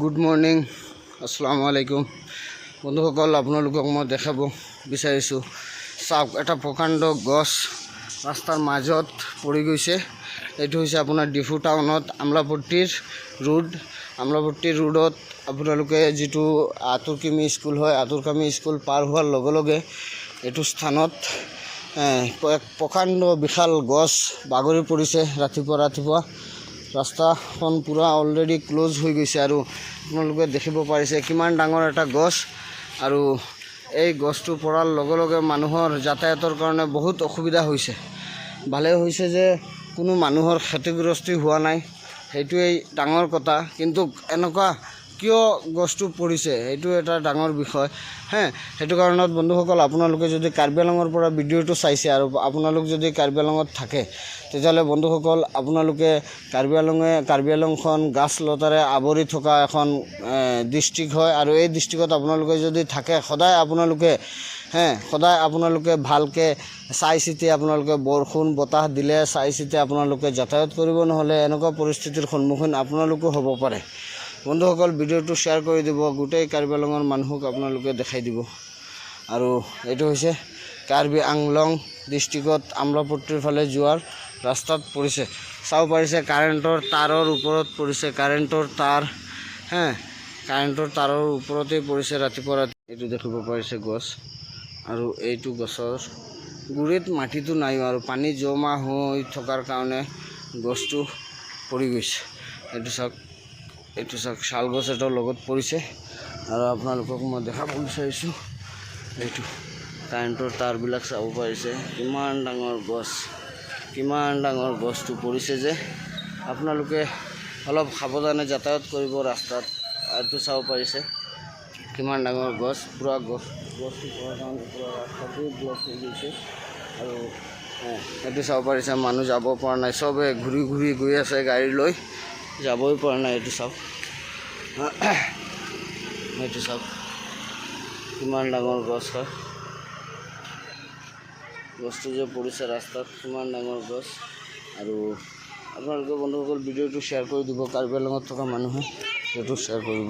Good morning, আসসালামু আলাইকুম বন্ধুসকল। আপোনালোকক মই দেখাব বিচাৰিছোঁ, চাওক এটা প্ৰকাণ্ড গছ ৰাস্তাৰ মাজত পৰি গৈছে। এইটো হৈছে আপোনাৰ ডিফু টাউনত আমলাপট্টিৰ ৰোডত আপোনালোকে যিটো আতুৰকামি স্কুল হয়, আতুৰকামি স্কুল পাৰ হোৱাৰ লগে লগে এইটো স্থানত এক প্ৰকাণ্ড বিশাল গছ বাগৰি পৰিছে। ৰাতিপুৱা ৰাস্তাখন পূৰা অলৰেডি ক্লোজ হৈ গৈছে আৰু আপোনালোকে দেখিব পাৰিছে কিমান ডাঙৰ এটা গছ। আৰু এই গছটো পৰাৰ লগে লগে মানুহৰ যাতায়াতৰ কাৰণে বহুত অসুবিধা হৈছে। ভালে হৈছে যে কোনো মানুহৰ ক্ষতিগ্ৰস্ত হোৱা নাই, সেইটোৱেই ডাঙৰ কথা। কিন্তু এনেকুৱা কিয় গছটো পৰিছে সেইটো এটা ডাঙৰ বিষয়। সেইটো কাৰণত বন্ধুসকল, আপোনালোকে যদি কাৰ্বি আংলঙৰ পৰা ভিডিঅ'টো চাইছে আৰু আপোনালোক যদি কাৰ্বি আংলঙত থাকে, তেতিয়াহ'লে বন্ধুসকল আপোনালোকে কাৰ্বি আংলঙখন গাছ লতাৰে আৱৰি থকা এখন ডিষ্ট্ৰিক্ট হয়। আৰু এই ডিষ্ট্ৰিক্টত আপোনালোকে যদি থাকে, সদায় আপোনালোকে ভালকৈ চাই চিতি আপোনালোকে বৰষুণ বতাহ দিলে চাই চিতি আপোনালোকে যাতায়াত কৰিব, নহ'লে এনেকুৱা পৰিস্থিতিৰ সন্মুখীন আপোনালোকো হ'ব পাৰে। বন্ধুসকল, ভিডিঅ'টো শ্বেয়াৰ কৰি দিব, গোটেই কাৰ্বি আংলঙৰ মানুহক আপোনালোকে দেখাই দিব। আৰু এইটো হৈছে কাৰ্বি আংলং ডিষ্ট্ৰিক্টত আমলাপট্টিৰ ফালে যোৱাৰ ৰাস্তাত পৰিছে। চাব পাৰিছে কাৰেণ্টৰ তাৰৰ ওপৰত পৰিছে, কাৰেণ্টৰ তাৰৰ ওপৰতেই পৰিছে ৰাতিপুৱা। এইটো দেখিব পাৰিছে গছ, আৰু এইটো গছৰ গুৰিত মাটিটো নাই আৰু পানী জমা হৈ থকাৰ কাৰণে গছটো পৰি গৈছে। এইটো চাওক শাল গছ এটাৰ লগত পৰিছে। আৰু আপোনালোকক মই দেখাব বিচাৰিছোঁ, এইটো কাৰেণ্টৰ তাঁৰবিলাক চাব পাৰিছে, কিমান ডাঙৰ গছটো পৰিছে যে আপোনালোকে অলপ সাৱধানে যাতায়াত কৰিব ৰাস্তাত। এইটো চাব পাৰিছে কিমান ডাঙৰ গছ, পূৰা গছটো পৰাৰ কাৰণে পূৰা ৰাস্তাটোৱে ব্লক হৈ গৈছে। আৰু এইটো চাব পাৰিছে মানুহ যাব পৰা নাই, চবে ঘূৰি গৈ আছে গাড়ী লৈ, যাবই পৰা নাই। এইটো চাওক কিমান ডাঙৰ গছ হয়, গছটো যে পৰিছে ৰাস্তাত, কিমান ডাঙৰ গছ। আৰু আপোনালোকে বন্ধুসকল ভিডিঅ'টো শ্বেয়াৰ কৰি দিব, কাৰ্বি আংলঙত থকা মানুহে ভিডিঅ'টো শ্বেয়াৰ কৰিব।